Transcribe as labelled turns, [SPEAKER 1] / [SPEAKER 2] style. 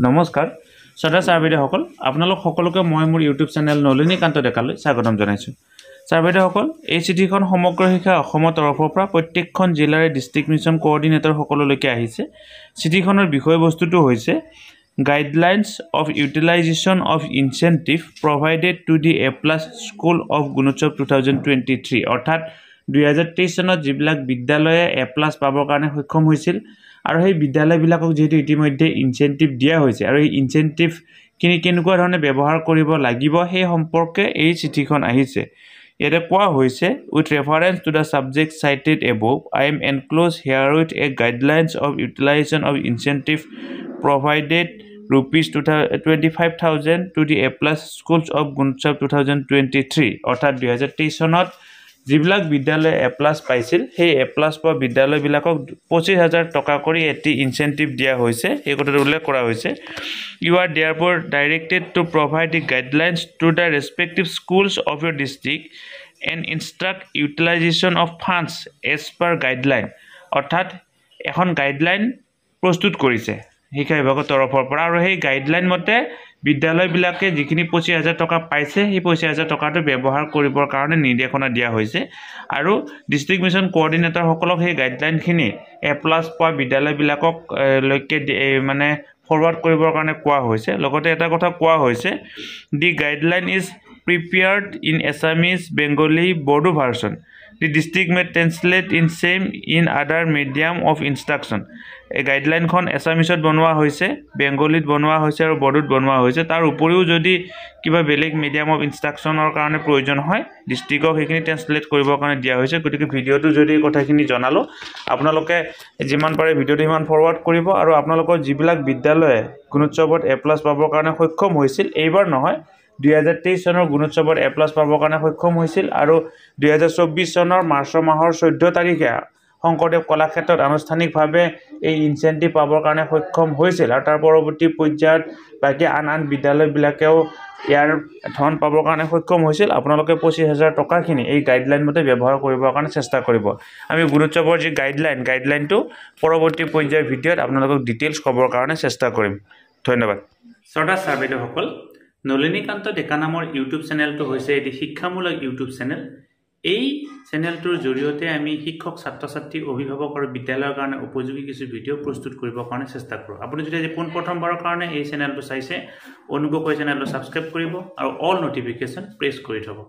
[SPEAKER 1] নমস্কাৰ শ্ৰদ্ধা ছাৰ বাইদেউসকল আপোনালোক সকলোকে মই মোৰ ইউটিউব চেনেল নলিনীকান্ত ডেকালৈ স্বাগতম জনাইছোঁ। ছাৰ বাইদেউসকল এই চিঠিখন সমগ্ৰ শিক্ষা অসমৰ তৰফৰ পৰা প্ৰত্যেকখন জিলাৰে ডিষ্ট্ৰিক্ট মিছন কোঅৰ্ডিনেটৰ সকলোলৈকে আহিছে। চিঠিখনৰ বিষয়বস্তুটো হৈছে guidelines of utilisation of incentive provided to the A plus school of Gunotsav 2023 অৰ্থাৎ 2023 চনত যিবিলাক বিদ্যালয়ে এ প্লাছ পাবৰ কাৰণে সক্ষম হৈছিল আৰু সেই বিদ্যালয়বিলাকক যেহেতু ইতিমধ্যে ইনচেন্টিভ দিয়া হৈছে আৰু এই ইনচেন্টিভখিনি কেনেকুৱা ধৰণে ব্যৱহাৰ কৰিব লাগিব সেই সম্পৰ্কে এই চিঠিখন আহিছে। ইয়াতে কোৱা হৈছে with reference to the subject cited above I am enclose here with a guidelines of utilisation of incentive provided ₹25,000 to the A plus schools of Gunotsav 2023 অৰ্থাৎ 2023 চনত যিবিলাক বিদ্যালয় এ প্লাছ পাইছিল সেই এ প্লাছ পোৱা বিদ্যালয়বিলাকক 25,000 টকা কৰি এটি ইনচেন্টিভ দিয়া হৈছে। এই কথাটো উল্লেখ কৰা হৈছে you are therefore directed to provide the guidelines to the respective schools of your district and instruct utilization of funds as per guideline অৰ্থাৎ এখন গাইডলাইন প্ৰস্তুত কৰিছে শিক্ষা বিভাগৰ তৰফৰ পৰা আৰু সেই গাইডলাইন মতে বিদ্যালয়বিলাকে যিখিনি 25,000 টকা পাইছে সেই 25,000 টকাটো ব্যৱহাৰ কৰিবৰ কাৰণে নিৰ্দেশনা দিয়া হৈছে আৰু ডিষ্ট্ৰিক্ট মিছন কোঅৰ্ডিনেটৰ সকলক সেই গাইডলাইনখিনি এ প্লাছ পোৱা বিদ্যালয়বিলাকক লৈকে মানে ফৰৱাৰ্ড কৰিবৰ কাৰণে কোৱা হৈছে। লগতে এটা কথা কোৱা হৈছে the guideline is prepared in Assamese Bengali Bodo version the district may translate in same in other medium of instruction. এই গাইডলাইনখন এছামিছত বনোৱা হৈছে, বেংগলীত বনোৱা হৈছে আৰু বড়োত বনোৱা হৈছে। তাৰ উপৰিও যদি কিবা বেলেগ মিডিয়াম অফ ইনষ্ট্ৰাকশ্যনৰ কাৰণে প্ৰয়োজন হয় ডিষ্ট্ৰিক্টক সেইখিনি ট্ৰেন্সলেট কৰিবৰ কাৰণে দিয়া হৈছে। গতিকে ভিডিঅ'টো যদি কথাখিনি জনালোঁ আপোনালোকে যিমান পাৰে ভিডিঅ'টো সিমান ফৰৱাৰ্ড কৰিব আৰু আপোনালোকৰ যিবিলাক বিদ্যালয়ে গুণোৎসৱত এ প্লাছ পাবৰ কাৰণে সক্ষম হৈছিল এইবাৰ নহয় 2023 চনৰ গুণোৎসৱত এ প্লাছ পাবৰ কাৰণে সক্ষম হৈছিল আৰু 2024 চনৰ মাৰ্চ মাহৰ 14 তাৰিখে শংকৰদেৱ কলাক্ষেত্ৰত আনুষ্ঠানিকভাৱে এই ইনচেন্টিভ পাবৰ কাৰণে সক্ষম হৈছিল আৰু তাৰ পৰৱৰ্তী পৰ্যায়ত বাকী আন বিদ্যালয়বিলাকেও ইয়াৰ ধন পাবৰ কাৰণে সক্ষম হৈছিল। আপোনালোকে 25,000 টকাখিনি এই গাইডলাইন মতে ব্যৱহাৰ কৰিবৰ কাৰণে চেষ্টা কৰিব। আমি গুণোৎসৱৰ যি গাইডলাইনটো পৰৱৰ্তী পৰ্যায়ৰ ভিডিঅ'ত আপোনালোকক ডিটেইলছ ক'বৰ কাৰণে চেষ্টা কৰিম। ধন্যবাদ। শ্ৰদ্ধা ছাৰ বাইদেউসকল নলিনীকান্ত ডেকা নামৰ ইউটিউব চেনেলটো হৈছে এটি শিক্ষামূলক ইউটিউব চেনেল। এই চেনেলটোৰ জৰিয়তে আমি শিক্ষক ছাত্ৰ ছাত্ৰী অভিভাৱক আৰু বিদ্যালয়ৰ কাৰণে উপযোগী কিছু ভিডিঅ' প্ৰস্তুত কৰিবৰ কাৰণে চেষ্টা কৰোঁ। আপুনি যদি আজি পোনপ্ৰথমবাৰৰ কাৰণে এই চেনেলটো চাইছে অনুগ্ৰহ কৰি চেনেলটো ছাবস্ক্ৰাইব কৰিব আৰু অল নটিফিকেশ্যন প্ৰেছ কৰি থ'ব।